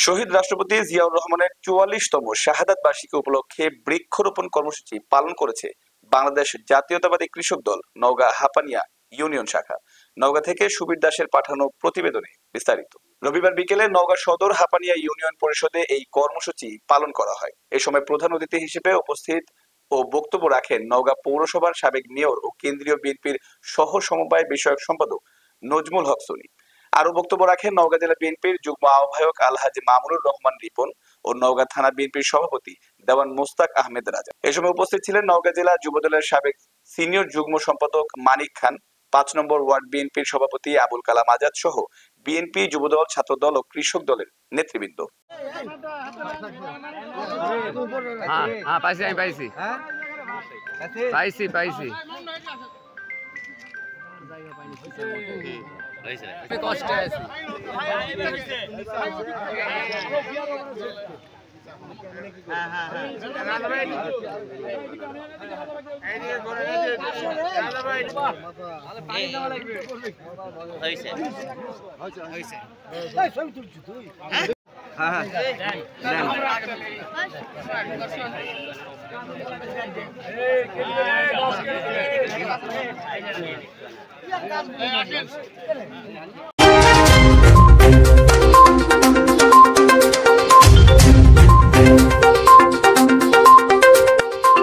শহীদ রাষ্ট্রপতি জিয়াউর রহমানের ৪৪তম শাহাদাত বার্ষিকী উপলক্ষে বৃক্ষরোপণ কর্মসূচি পালন করেছে বাংলাদেশ জাতীয়তাবাদী কৃষক দল নওগাঁ হাপানিয়া ইউনিয়ন শাখা। নওগাঁ থেকে সুবীর দাসের পাঠানো প্রতিবেদনে বিস্তারিত। রবিবার বিকেলে নওগাঁ সদর হাপানিয়া ইউনিয়ন পরিষদে এই কর্মসূচি পালন করা হয়। এ সময় প্রধান অতিথি হিসেবে উপস্থিত ও বক্তব্য রাখেন নওগাঁ পৌরসভার সাবেক মেয়র ও কেন্দ্রীয় বিএনপির সহ সমবায় বিষয়ক সম্পাদক নজমুল হক সনি। আরো বক্তব্য রাখেন নওগাঁ জেলা বিএনপির যুগ্ম আহ্বায়ক আলহাজি মামুনুর রহমান রিপন ও নওগাঁ থানা বিএনপির সভাপতি দেওয়ান মোস্তাক আহমেদ রাজা। এ সময় উপস্থিত ছিলেন নওগাঁ জেলা যুবদলের সাবেক সিনিয়র যুগ্ম সম্পাদক মানিক খান, ৫ নম্বর ওয়ার্ড বিএনপির সভাপতি আবুল কালাম আজাদ সহ বিএনপি, যুবদল, ছাত্রদল ও কৃষক দলের নেতৃবৃন্দ। কষ্টে আছি।